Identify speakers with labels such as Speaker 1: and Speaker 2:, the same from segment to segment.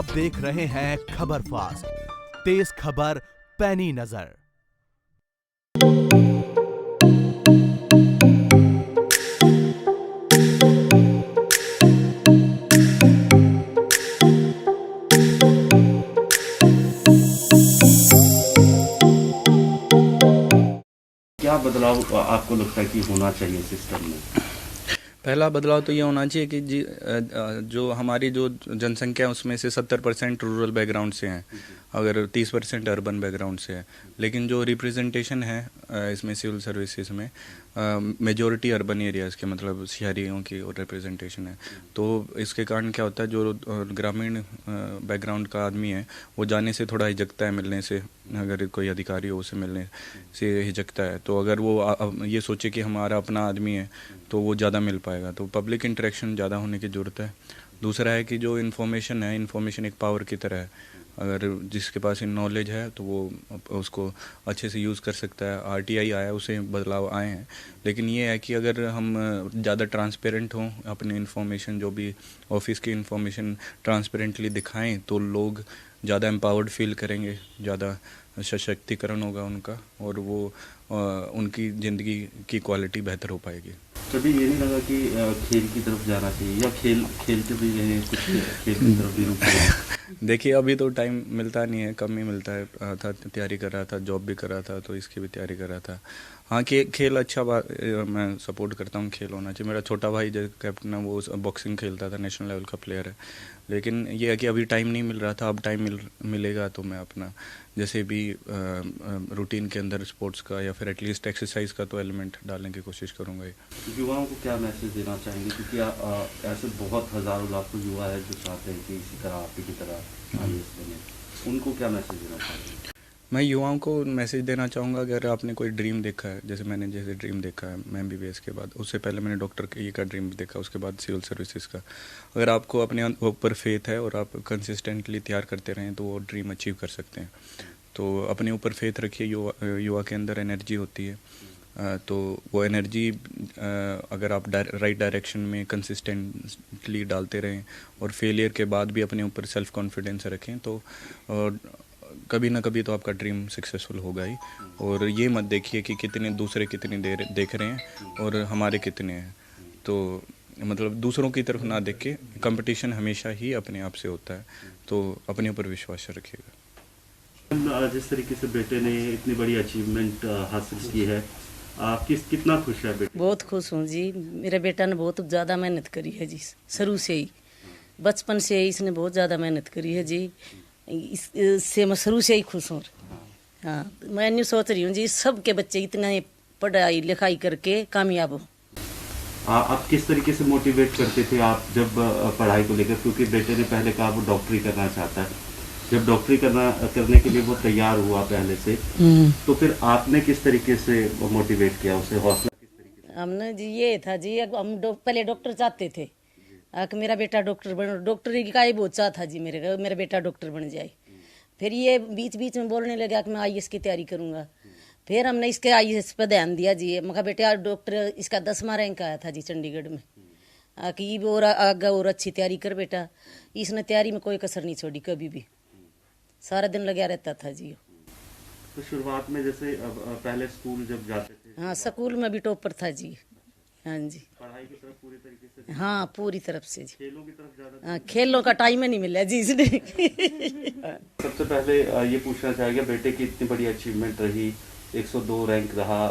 Speaker 1: आप देख रहे हैं खबर फास्ट, तेज खबर पैनी नजर।
Speaker 2: क्या बदलाव आपको लगता है कि होना चाहिए सिस्टम में?
Speaker 3: पहला बदलाव तो ये होना चाहिए कि जो हमारी जो जनसंख्या है उसमें से 70% रूरल बैकग्राउंड से हैं, अगर 30% अर्बन बैकग्राउंड से है। लेकिन जो रिप्रेजेंटेशन है इसमें सिविल सर्विसेज में मेजॉरिटी अर्बन एरियाज़ के, मतलब शहरियों की और रिप्रेजेंटेशन है। तो इसके कारण क्या होता है, जो ग्रामीण बैकग्राउंड का आदमी है वो जाने से थोड़ा हिचकता है, मिलने से, अगर कोई अधिकारी हो उसे मिलने से हिचकता है। तो अगर वो ये सोचे कि हमारा अपना आदमी है तो वो ज़्यादा मिल पाएगा। तो पब्लिक इंटरेक्शन ज़्यादा होने की ज़रूरत है। दूसरा है कि जो इन्फॉर्मेशन है, इन्फॉर्मेशन एक पावर की तरह है। अगर जिसके पास नॉलेज है तो वो उसको अच्छे से यूज़ कर सकता है। आरटीआई आया, उसे बदलाव आए हैं, लेकिन ये है कि अगर हम ज़्यादा ट्रांसपेरेंट हों, अपनी इन्फॉर्मेशन जो भी ऑफिस की इन्फॉर्मेशन ट्रांसपेरेंटली दिखाएं तो लोग ज़्यादा एम्पावर्ड फील करेंगे, ज़्यादा सशक्तिकरण होगा उनका, और वो उनकी ज़िंदगी की क्वालिटी बेहतर हो पाएगी।
Speaker 2: कभी ये नहीं लगा कि खेल की तरफ जाना चाहिए, या खेलते भी रहे, कुछ खेल की तरफ भी रुक
Speaker 3: देखिए, अभी तो टाइम मिलता नहीं है, कम ही मिलता है। था तैयारी कर रहा था, जॉब भी कर रहा था, तो इसकी भी तैयारी कर रहा था। हाँ, खेल अच्छा बात, मैं सपोर्ट करता हूँ, खेल होना चाहिए। मेरा छोटा भाई जो कैप्टन है वो बॉक्सिंग खेलता था, नेशनल लेवल का प्लेयर है। लेकिन ये है कि अभी टाइम नहीं मिल रहा था, अब टाइम मिलेगा तो मैं अपना जैसे भी रूटीन के अंदर स्पोर्ट्स का या फिर एटलीस्ट एक्सरसाइज का तो एलिमेंट डालने की कोशिश करूँगा ही।
Speaker 2: युवाओं को क्या मैसेज देना चाहेंगे, क्योंकि ऐसे बहुत हज़ारों लाखों युवा है जो चाहते हैं कि इसी तरह आप ही की तरह आईएएस बने, उनको क्या मैसेज देना चाहेंगे?
Speaker 3: मैं युवाओं को मैसेज देना चाहूँगा, अगर आपने कोई ड्रीम देखा है, जैसे मैंने ड्रीम देखा है, मैं एमबीबीएस के बाद, उससे पहले मैंने डॉक्टर का ड्रीम देखा, उसके बाद सिविल सर्विसेज का। अगर आपको अपने ऊपर फेथ है और आप कंसिस्टेंटली तैयार करते रहें तो वो ड्रीम अचीव कर सकते हैं। तो अपने ऊपर फेथ रखिए। युवा के अंदर एनर्जी होती है, तो वो एनर्जी अगर आप राइट डायरेक्शन में कंसिस्टेंटली डालते रहें और फेलियर के बाद भी अपने ऊपर सेल्फ कॉन्फिडेंस रखें तो कभी ना कभी तो आपका ड्रीम सक्सेसफुल होगा ही। और ये मत देखिए कि दूसरे कितनी देर देख रहे हैं और हमारे कितने हैं। तो मतलब दूसरों की तरफ ना देख के, कंपटीशन हमेशा ही अपने आप से होता है, तो अपने ऊपर विश्वास रखिएगा।
Speaker 2: जिस तरीके से बेटे ने इतनी बड़ी अचीवमेंट हासिल की है, कितना खुश है बेटे?
Speaker 4: बहुत खुश हूँ जी। मेरे बेटा ने बहुत ज़्यादा मेहनत करी है जी, शुरू से ही, बचपन से ही इसने बहुत ज़्यादा मेहनत करी है जी। इससे मैं शुरू से ही खुश हूँ। हाँ, मैं नहीं सोच रही हूँ जी सबके बच्चे इतना पढ़ाई लिखाई करके कामयाब हो।
Speaker 2: आप किस तरीके से मोटिवेट करते थे आप जब पढ़ाई को लेकर, क्योंकि बेटे ने पहले कहा वो डॉक्टरी करना चाहता है, जब डॉक्टरी करने के लिए वो तैयार हुआ पहले से, तो फिर आपने किस तरीके से मोटिवेट किया उसे, हौसला किस तरीके से?
Speaker 4: हमने जी ये था जी, हम पहले डॉक्टर चाहते थे कि मेरा बेटा डॉक्टर बन, डॉक्टरी का ही बहुत चाह था जी मेरा बेटा डॉक्टर बन जाए। फिर ये बीच बीच में बोलने लगा कि मैं आईएएस की तैयारी करूँगा। फिर हमने इसके आईएएस पर ध्यान दिया जी। मगर बेटा डॉक्टर, इसका 10वां रैंक आया था जी चंडीगढ़ में, कि और आगे और अच्छी तैयारी कर बेटा। इसने तैयारी में कोई कसर नहीं छोड़ी, कभी भी सारा दिन लगा रहता था जी।
Speaker 2: तो शुरुआत में जैसे पहले स्कूल जब जाते थे,
Speaker 4: हाँ, स्कूल में भी टॉपर था जी। हाँ जी,
Speaker 2: पढ़ाई की तरफ पूरी तरीके से?
Speaker 4: हाँ, पूरी तरफ से जी।
Speaker 2: खेलों की तरफ ज्यादा?
Speaker 4: हाँ, खेलों का टाइम ही नहीं मिला जी इसने।
Speaker 2: सबसे पहले ये पूछना चाहेंगे, बेटे की इतनी बड़ी अचीवमेंट रही, 102 रैंक रहा,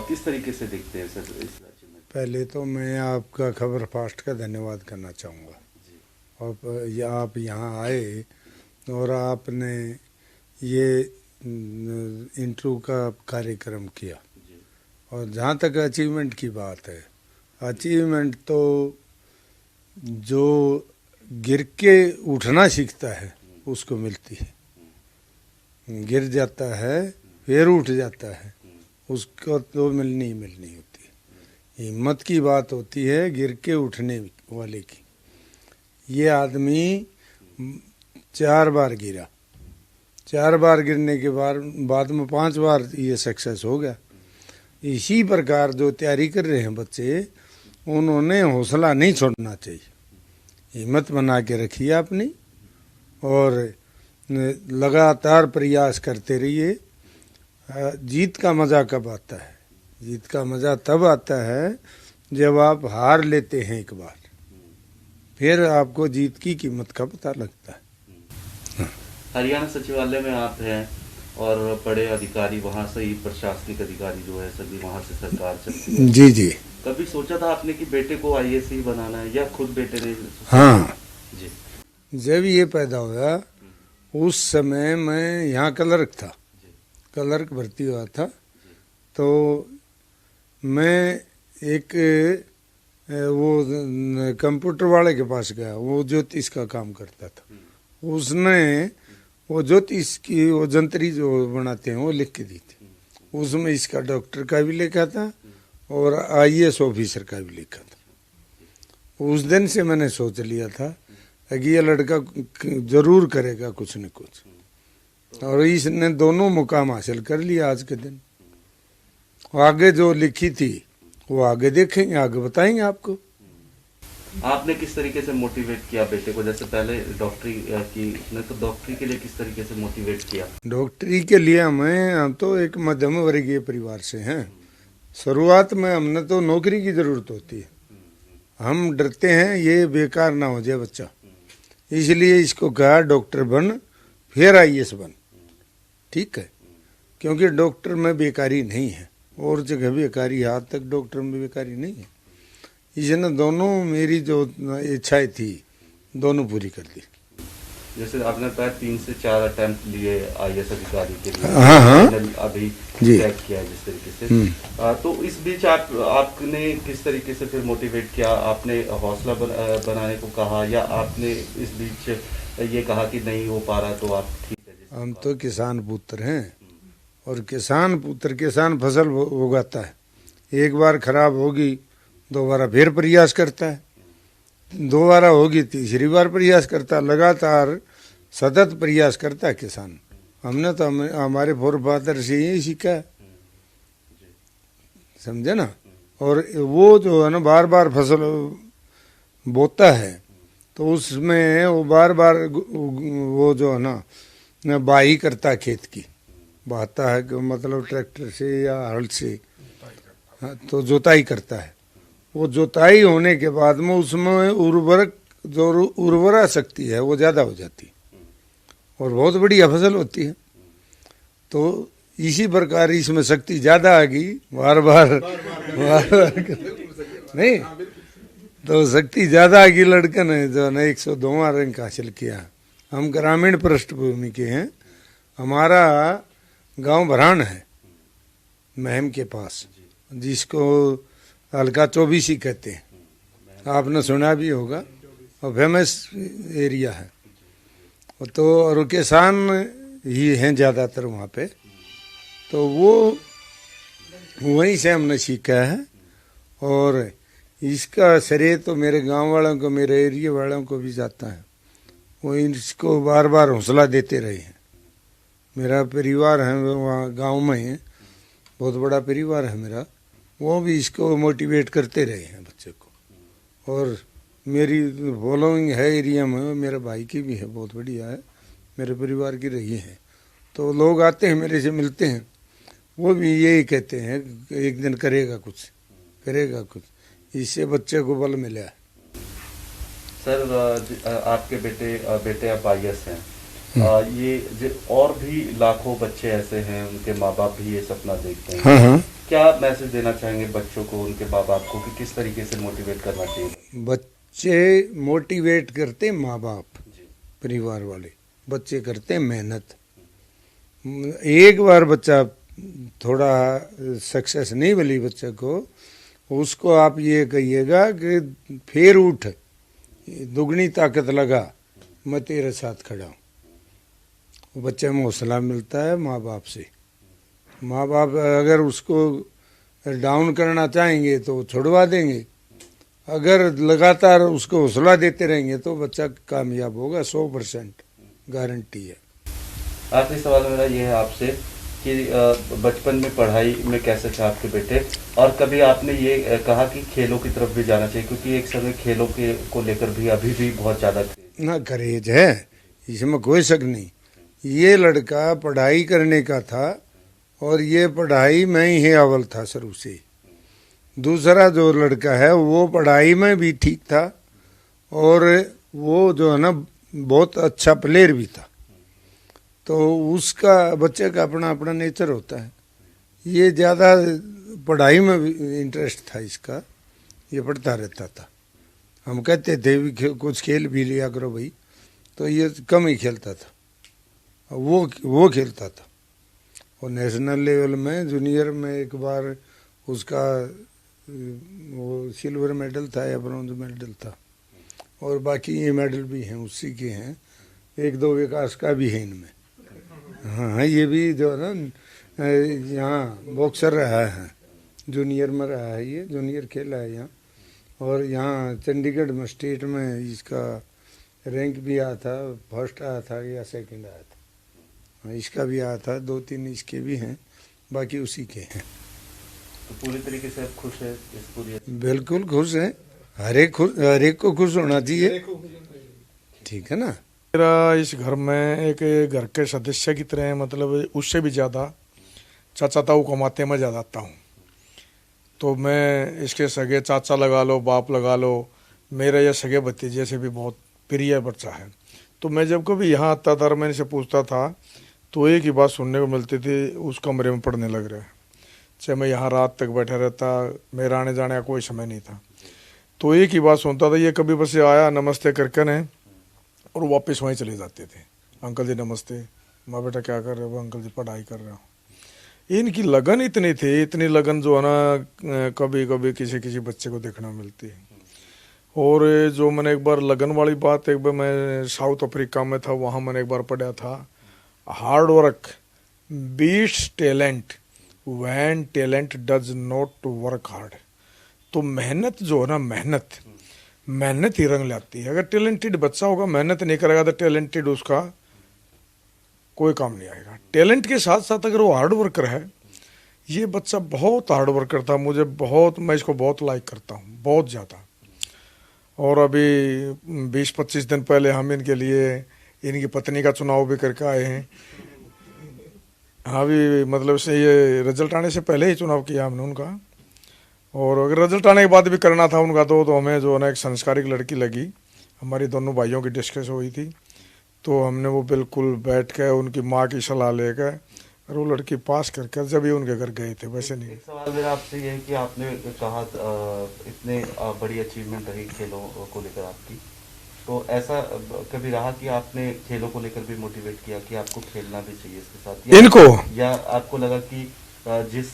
Speaker 2: किस तरीके से दिखते हैं सर इस अचीवमेंट?
Speaker 5: पहले तो मैं आपका खबर फास्ट का धन्यवाद करना चाहूँगा, और आप यहाँ आए और आपने ये इंटरव्यू का कार्यक्रम किया। और जहाँ तक अचीवमेंट की बात है, अचीवमेंट तो जो गिर के उठना सीखता है उसको मिलती है। गिर जाता है फिर उठ जाता है, उसको तो मिलनी होती है। हिम्मत की बात होती है गिर के उठने वाले की। ये आदमी 4 बार गिरा, 4 बार गिरने के बाद में 5 बार ये सक्सेस हो गया। इसी प्रकार जो तैयारी कर रहे हैं बच्चे, उन्होंने हौसला नहीं छोड़ना चाहिए, हिम्मत बना के रखिए अपनी, और लगातार प्रयास करते रहिए। जीत का मज़ा कब आता है? जीत का मज़ा तब आता है जब आप हार लेते हैं एक बार, फिर आपको जीत की कीमत का पता लगता है।
Speaker 2: हरियाणा सचिवालय में आप हैं और बड़े अधिकारी वहाँ से ही, प्रशासनिक अधिकारी जो है सभी वहाँ से सरकार चलती है।
Speaker 5: जी जी।
Speaker 2: कभी सोचा था आपने कि बेटे को आईएएस ही बनाना है, या खुद बेटे ने?
Speaker 5: हाँ
Speaker 2: जी।
Speaker 5: जब ये पैदा हुआ उस समय मैं यहाँ क्लर्क था, क्लर्क भर्ती हुआ था। तो मैं एक वो कंप्यूटर वाले के पास गया, वो ज्योतिष का काम करता था। उसने वो ज्योतिष की वो जंतरी जो बनाते हैं वो लिख के दी थी। उसमें इसका डॉक्टर का भी लिखा था और आईएएस ऑफिसर का भी लिखा था। उस दिन से मैंने सोच लिया था कि ये लड़का जरूर करेगा कुछ न कुछ, और इसने दोनों मुकाम हासिल कर लिया आज के दिन। आगे जो लिखी थी वो आगे देखेंगे, आगे बताएंगे आपको।
Speaker 2: आपने किस तरीके से मोटिवेट किया बेटे को? जैसे पहले डॉक्टरी की ने, तो डॉक्टरी के लिए किस तरीके से मोटिवेट किया?
Speaker 5: डॉक्टरी के लिए हम तो एक मध्यम वर्गीय परिवार से हैं। शुरुआत में हमने तो नौकरी की जरूरत होती है, हम डरते हैं ये बेकार ना हो जाए बच्चा, इसलिए इसको कहा डॉक्टर बन फिर आईएएस बन। ठीक है, क्योंकि डॉक्टर में बेकारी नहीं है और जगह बेकारी, हाथ तक डॉक्टर में बेकारी नहीं है। इसने दोनों मेरी जो इच्छाएं थी दोनों पूरी कर दी।
Speaker 2: जैसे आपने बताया 3 से 4 अटेम्प्ट लिए आईएएस अधिकारी के लिए।
Speaker 5: हाँ।
Speaker 2: अभी
Speaker 5: जी।
Speaker 2: क्रैक किया है जिस तरीके से। तो इस बीच आपने किस तरीके से फिर मोटिवेट किया? आपने हौसला बनाने को कहा, या आपने इस बीच ये कहा कि नहीं हो पा रहा तो आप ठीक है?
Speaker 5: हम तो किसान पुत्र हैं, और किसान पुत्र किसान फसल उगाता है। एक बार खराब होगी दोबारा फिर प्रयास करता है, दोबारा होगी तीसरी बार प्रयास करता है, लगातार सतत प्रयास करता है किसान। हमने तो हमारे फोर फादर से यही सीखा है, समझे ना। और वो जो है ना बार बार फसल बोता है तो उसमें वो बार बार वो जो है ना बाही करता है, खेत की बहाता है, मतलब ट्रैक्टर से या हल से, तो जोताई करता है। वो जोताई होने के बाद में उसमें उर्वरा शक्ति है वो ज़्यादा हो जाती है और बहुत बढ़िया फसल होती है। तो इसी प्रकार इसमें शक्ति ज़्यादा आ गई, बार बार नहीं तो शक्ति ज़्यादा आ गई। लड़के ने जो है ना 102वां रैंक हासिल किया। हम ग्रामीण पृष्ठभूमि के हैं, हमारा गांव भरान है महम के पास, जिसको हल्का 24 कहते हैं, आपने सुना भी होगा, और फेमस एरिया है। तो और किसान ही हैं ज़्यादातर वहाँ पे, तो वो वहीं से हमने सीखा है। और इसका श्रेय तो मेरे गांव वालों को, मेरे एरिया वालों को भी जाता है। वो इसको बार बार हौसला देते रहे हैं। मेरा परिवार है वहाँ गांव में है, बहुत बड़ा परिवार है मेरा, वो भी इसको मोटिवेट करते रहे हैं बच्चे को। और मेरी फॉलोइंग है एरिया में, मेरे भाई की भी है, बहुत बढ़िया है, मेरे परिवार की रही है। तो लोग आते हैं मेरे से मिलते हैं, वो भी यही कहते हैं कि एक दिन करेगा कुछ, करेगा कुछ। इससे बच्चे को बल मिला है।
Speaker 2: सर आपके बेटे अब आईएएस हैं, ये और भी लाखों बच्चे ऐसे हैं, उनके माँ बाप भी ये सपना देखते हैं।
Speaker 5: हाँ हाँ।
Speaker 2: क्या मैसेज देना चाहेंगे बच्चों को, उनके माँ बाप को, कि किस तरीके से मोटिवेट करना चाहिए?
Speaker 5: बच्चे मोटिवेट करते माँ बाप, परिवार वाले, बच्चे करते मेहनत। एक बार बच्चा थोड़ा सक्सेस नहीं मिली बच्चे को, उसको आप ये कहिएगा कि फिर उठ, दुगनी ताकत लगा, मैं तेरे साथ खड़ा हूँ। बच्चे में हौसला मिलता है माँ बाप से। माँ बाप अगर उसको डाउन करना चाहेंगे तो छुड़वा देंगे, अगर लगातार उसको हौसला देते रहेंगे तो बच्चा कामयाब होगा, 100% गारंटी है।
Speaker 2: आखिरी सवाल मेरा ये है आपसे कि बचपन में पढ़ाई में कैसे थे आपके बेटे, और कभी आपने ये कहा कि खेलों की तरफ भी जाना चाहिए, क्योंकि एक समय खेलों के को लेकर भी अभी भी बहुत ज़्यादा
Speaker 5: ना करेज है, इसमें कोई शक नहीं। ये लड़का पढ़ाई करने का था और ये पढ़ाई में ही अव्वल था शुरू से। दूसरा जो लड़का है वो पढ़ाई में भी ठीक था और वो जो है ना बहुत अच्छा प्लेयर भी था। तो उसका बच्चे का अपना अपना नेचर होता है। ये ज़्यादा पढ़ाई में इंटरेस्ट था इसका, ये पढ़ता रहता था। हम कहते थे भी कुछ खेल भी लिया करो भाई, तो ये कम ही खेलता था, वो खेलता था। और नेशनल लेवल में जूनियर में एक बार उसका वो सिल्वर मेडल था या ब्रॉन्ज मेडल था, और बाकी ये मेडल भी हैं उसी के हैं, एक दो विकास का भी है इनमें। हाँ, ये भी जो है ना यहाँ बॉक्सर रहा है, जूनियर में रहा है, ये जूनियर खेला है यहाँ। और यहाँ चंडीगढ़ में स्टेट में इसका रैंक भी आया था, फर्स्ट आया था या सेकंड आया था। हाँ, इसका भी आया था, 2-3 इसके भी हैं, बाकी उसी के हैं।
Speaker 2: तो पूरी तरीके से आप खुश है इस पूरी?
Speaker 5: बिल्कुल खुश है, हर एक को खुश होना चाहिए, ठीक है ना।
Speaker 6: मेरा इस घर में एक घर के सदस्य की तरह, मतलब उससे भी ज़्यादा चाचा ताऊ कमाते में ज़्यादा आता हूँ। तो मैं इसके सगे चाचा लगा लो, बाप लगा लो, मेरे ये सगे भतीजे से भी बहुत प्रिय बच्चा है। तो मैं जब कभी यहाँ आता था, मैं इनसे पूछता था तो एक ही बात सुनने को मिलती थी, उस कमरे में पढ़ने लग रहे। चाहे मैं यहाँ रात तक बैठा रहता, मेरा आने जाने का कोई समय नहीं था, तो एक ही बात सुनता था, ये कभी बस आया नमस्ते करके ने और वापस वहीं चले जाते थे। अंकल जी नमस्ते, माँ बेटा क्या कर रहे हो? अंकल जी पढ़ाई कर रहा हूँ। इनकी लगन इतनी थी, इतनी लगन जो है ना कभी कभी किसी किसी बच्चे को देखना मिलती है। और जो मैंने एक बार लगन वाली बात, एक बार मैं साउथ अफ्रीका में था, वहाँ मैंने एक बार पढ़ा था, hard work beats talent when talent does not work hard. तो मेहनत जो है ना, मेहनत ही रंग लाती है। अगर टैलेंटेड बच्चा होगा, मेहनत नहीं करेगा तो टैलेंटेड उसका कोई काम नहीं आएगा। टैलेंट के साथ साथ अगर वो हार्ड वर्कर है, ये बच्चा बहुत हार्ड वर्क करता है, मैं इसको बहुत लाइक करता हूँ, बहुत ज़्यादा। और अभी 20-25 दिन पहले हम इनके लिए इनकी पत्नी का चुनाव भी करके आए हैं। हाँ भी, मतलब से ये रिजल्ट आने से पहले ही चुनाव किया हमने उनका, और अगर रिजल्ट आने के बाद भी करना था उनका तो हमें जो है ना एक संस्कारिक लड़की लगी। हमारी दोनों भाइयों की डिस्कस हुई थी, तो हमने वो बिल्कुल बैठ के उनकी माँ की सलाह लेकर और वो लड़की पास करके जब ही उनके घर गए थे, वैसे नहीं।
Speaker 2: एक सवाल मेरा आपसे ये है कि आपने कहा इतने बड़ी अचीवमेंट रही खेलों को लेकर आपकी, तो ऐसा कभी रहा कि आपने खेलों को लेकर भी मोटिवेट किया कि आपको खेलना भी चाहिए इसके साथ, या आपको लगा कि जिस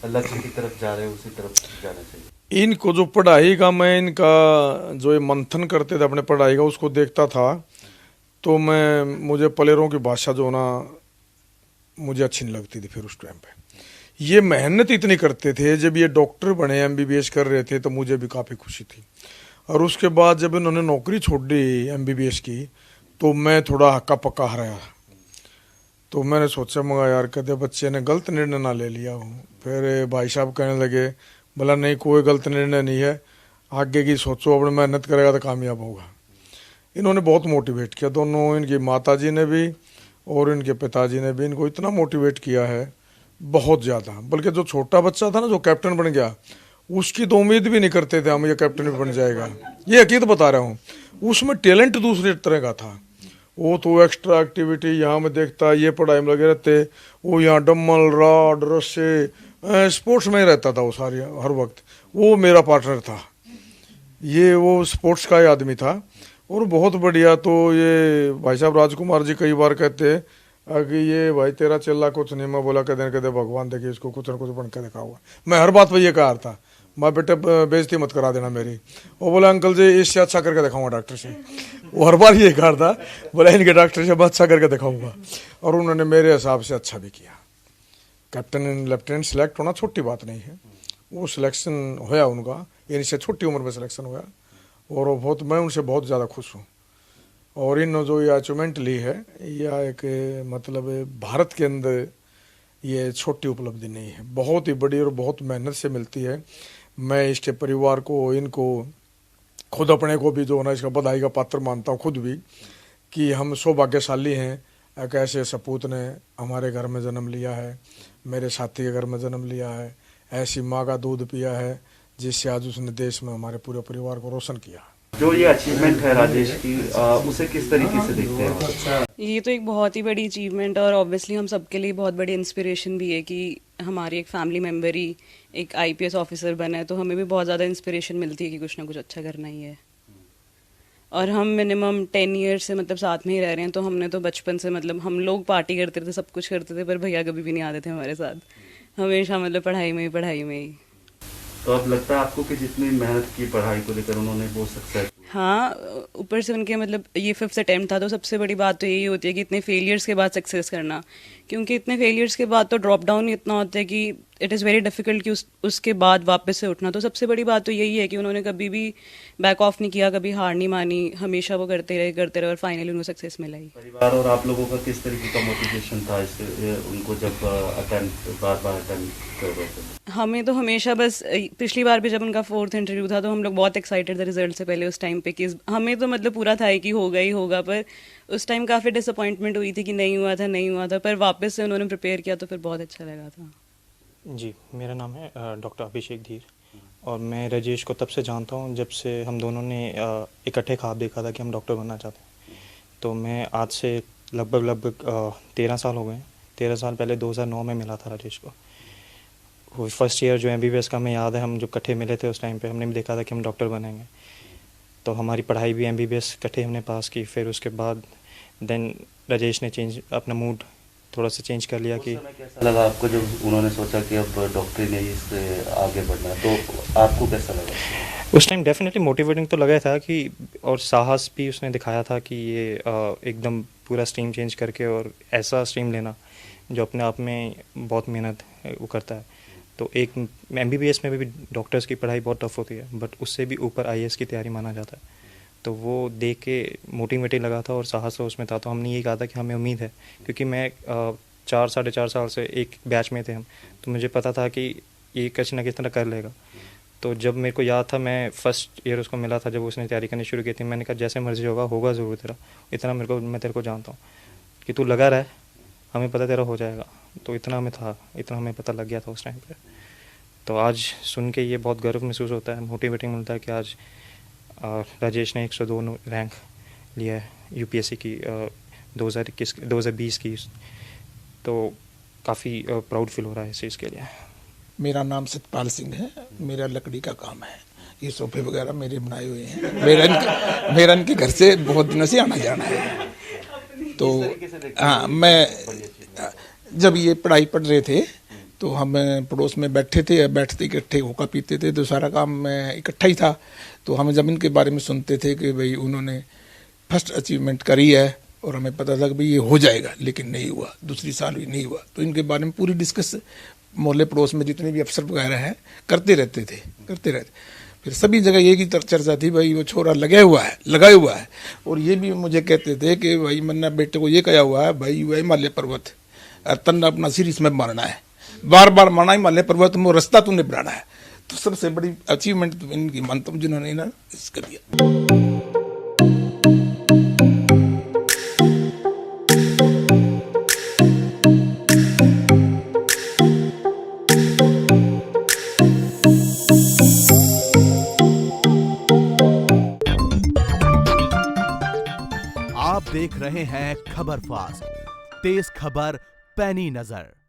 Speaker 2: लक्ष्य की तरफ जा रहे हैं उसी तरफ जाना चाहिए?
Speaker 6: इनको जो पढ़ाई का, मैं इनका जो ये मंथन करते थे अपने पढ़ाई का, उसको देखता था, तो मुझे प्लेयरों की भाषा जो ना मुझे अच्छी नहीं लगती थी। फिर उस टाइम पे ये मेहनत इतनी करते थे, जब ये डॉक्टर बने, MBBS कर रहे थे, तो मुझे भी काफ़ी खुशी थी। और उसके बाद जब इन्होंने नौकरी छोड़ दी MBBS की, तो मैं थोड़ा हक्का पक्का हराया। तो मैंने सोचा, मगर यार कहते बच्चे ने गलत निर्णय ना ले लिया हो। फिर भाई साहब कहने लगे, बोला नहीं कोई गलत निर्णय नहीं है, आगे की सोचो, अपनी मेहनत करेगा तो कामयाब होगा। इन्होंने बहुत मोटिवेट किया, दोनों, इनकी माताजी ने भी और इनके पिताजी ने भी इनको इतना मोटिवेट किया है, बहुत ज़्यादा। बल्कि जो छोटा बच्चा था ना, जो कैप्टन बन गया, उसकी तो उम्मीद भी नहीं करते थे हम ये कैप्टन भी बन जाएगा, ये हकीकत बता रहा हूँ। उसमें टैलेंट दूसरे तरह का था। वो तो एक्स्ट्रा एक्टिविटी यहाँ में देखता, ये पढ़ाई में लगे रहते, वो यहाँ डम्बल, रॉड, रस्से, स्पोर्ट्स में ही रहता था वो सारी हर वक्त। वो मेरा पार्टनर था, ये वो स्पोर्ट्स का ही आदमी था और बहुत बढ़िया। तो ये भाई साहब राजकुमार जी कई बार कहते कि ये भाई तेरा चेला कुछ नहीं। मैं बोला कहते भगवान देखिए इसको कुछ न कुछ बन के देखा हुआ। मैं हर बात पर ये कहा था, मैं बेटे बेइज्जती मत करा देना मेरी। वो बोला अंकल जी इससे अच्छा करके दिखाऊंगा डॉक्टर से। वो हर बार ये कहा था, बोला इनके डॉक्टर से मैं अच्छा करके दिखाऊंगा, और उन्होंने मेरे हिसाब से अच्छा भी किया। कैप्टन एंड लेफ्टिनेंट सेलेक्ट होना छोटी बात नहीं है, वो सिलेक्शन होया उनका, इनसे छोटी उम्र में सिलेक्शन हुआ, और वो बहुत, मैं उनसे बहुत ज़्यादा खुश हूँ। और इन जो ये अचीवमेंट ली है, यह एक मतलब भारत के अंदर ये छोटी उपलब्धि नहीं है, बहुत ही बड़ी और बहुत मेहनत से मिलती है। मैं इसके परिवार को, इनको खुद अपने को भी जो है ना इसका बधाई का पात्र मानता हूँ खुद भी, कि हम सौभाग्यशाली हैं, एक ऐसे सपूत ने हमारे घर में जन्म लिया है, मेरे साथी के घर में जन्म लिया है, ऐसी माँ का दूध पिया है जिससे आज उसने देश में हमारे पूरे परिवार को रोशन किया।
Speaker 2: जो ये अचीवमेंट है राजेश की, उसे किस तरीके से देखते हैं?
Speaker 7: ये तो एक बहुत ही बड़ी अचीवमेंट और ऑब्वियसली हम सबके लिए बहुत बड़ी इंस्पिरेशन भी है कि हमारी एक फैमिली मेम्बर ही एक आईपीएस ऑफिसर बना है, तो हमें भी बहुत ज़्यादा इंस्पिरेशन मिलती है कि कुछ ना कुछ अच्छा करना ही है। और हम मिनिमम 10 ईयर्स से मतलब साथ में ही रह रहे हैं, तो हमने तो बचपन से मतलब हम लोग पार्टी करते थे, सब कुछ करते थे, पर भैया कभी भी नहीं आते थे हमारे साथ, हमेशा मतलब पढ़ाई में ही।
Speaker 2: तो अब लगता है आपको कि जितनी मेहनत की पढ़ाई को लेकर उन्होंने वो सक्सेस?
Speaker 7: हाँ, ऊपर से उनके मतलब ये 5th अटेम्प्ट था, तो सबसे बड़ी बात तो यही होती है कि इतने फेलियर्स के बाद सक्सेस करना, क्योंकि इतने फेलियर्स के बाद तो ड्रॉप डाउन इतना होता है कि इट इज़ वेरी डिफिकल्ट कि उसके बाद वापस से उठना। तो सबसे बड़ी बात तो यही है कि उन्होंने कभी भी बैक ऑफ नहीं किया, कभी हार नहीं मानी, हमेशा वो करते रहे और फाइनली उनको सक्सेस मिला ही।
Speaker 2: परिवार और आप लोगों का किस तरीके का मोटिवेशन था इसके उनको जब बार अटेम्प्ट कर रहे थे?
Speaker 7: हमें तो हमेशा बस पिछली बार भी जब उनका 4th इंटरव्यू था तो हम लोग बहुत एक्साइटेड थे रिजल्ट से पहले उस टाइम पे कि हमें तो मतलब पूरा था कि होगा ही होगा, पर उस टाइम काफ़ी डिसअपॉइंटमेंट हुई थी कि नहीं हुआ था, पर वापस से उन्होंने प्रिपेयर किया तो फिर बहुत अच्छा लगा था।
Speaker 8: जी, मेरा नाम है डॉक्टर अभिषेक धीर और मैं राजेश को तब से जानता हूँ जब से हम दोनों ने इकट्ठे ख्वाब देखा था कि हम डॉक्टर बनना चाहते हैं। तो मैं आज से लगभग 13 साल हो गए। 13 साल पहले 2009 में मिला था राजेश को। वो फर्स्ट ईयर जो MBBS का हमें याद है, हम जब इकट्ठे मिले थे उस टाइम पे हमने भी देखा था कि हम डॉक्टर बनेंगे। तो हमारी पढ़ाई भी MBBS इकट्ठे हमने पास की। फिर उसके बाद देन राजेश ने अपना मूड थोड़ा सा चेंज कर लिया कि
Speaker 2: कैसा लगा आपको जब उन्होंने सोचा कि अब डॉक्टरी में ही इससे आगे बढ़ना है, तो आपको कैसा लगा?
Speaker 8: उस टाइम डेफिनेटली मोटिवेटिंग तो लगा था कि, और साहस भी उसने दिखाया था कि ये एकदम पूरा स्ट्रीम चेंज करके और ऐसा स्ट्रीम लेना जो अपने आप में बहुत मेहनत वो करता है। तो एक MBBS में भी डॉक्टर्स की पढ़ाई बहुत टफ होती है, बट उससे भी ऊपर IAS की तैयारी माना जाता है। तो वो देख के मोटिवेटिंग लगा था और साहस तो उसमें था। तो हमने ये कहा था कि हमें उम्मीद है, क्योंकि मैं 4-4.5 साल से एक बैच में थे हम, तो मुझे पता था कि ये किसी ना किसी तरह कर लेगा। तो जब मेरे को याद था, मैं फर्स्ट ईयर उसको मिला था जब उसने तैयारी करनी शुरू की थी, मैंने कहा जैसे मर्जी होगा ज़रूर तेरा, इतना मैं तेरे को जानता हूँ कि तू लगा रहा है, हमें पता तेरा हो जाएगा। तो इतना हमें पता लग गया था उस टाइम पर। तो आज सुन के ये बहुत गर्व महसूस होता है, मोटिवेटिंग मिलता है कि आज राजेश ने 102 रैंक लिया है UPSC की 2020 की। तो काफ़ी प्राउड फील हो रहा है इस चीज़ के लिए।
Speaker 9: मेरा नाम सतपाल सिंह है, मेरा लकड़ी का काम है, ये सोफे वगैरह मेरे बनाए हुए हैं। मेरा इनके घर से बहुत दिनों से आना जाना है। तो हाँ, मैं जब ये पढ़ाई पढ़ रहे थे तो हम पड़ोस में बैठते इकट्ठे होकर पीते थे, तो सारा काम में इकट्ठा ही था। तो हम जब इनके बारे में सुनते थे कि भाई उन्होंने फर्स्ट अचीवमेंट करी है और हमें पता था कि भाई ये हो जाएगा, लेकिन नहीं हुआ, दूसरी साल भी नहीं हुआ। तो इनके बारे में पूरी डिस्कस मोहल्ले पड़ोस में जितने भी अफसर वगैरह हैं करते रहते। फिर सभी जगह ये की चर्चा थी, भाई वो छोरा लगाया हुआ है। और ये भी मुझे कहते थे कि भाई मैंने बेटे को ये कहा हुआ है, भाई वह हिमालय पर्वत तन्ना अपना सिर इसमें मारना है, बार बार मारना हिमालय पर्वत में, रास्ता तूने बनाना है। तो सबसे बड़ी अचीवमेंट तो इनकी मानता हूँ जिन्होंने ना इसका दिया।
Speaker 1: आप देख रहे हैं खबर फास्ट, तेज खबर पैनी नजर।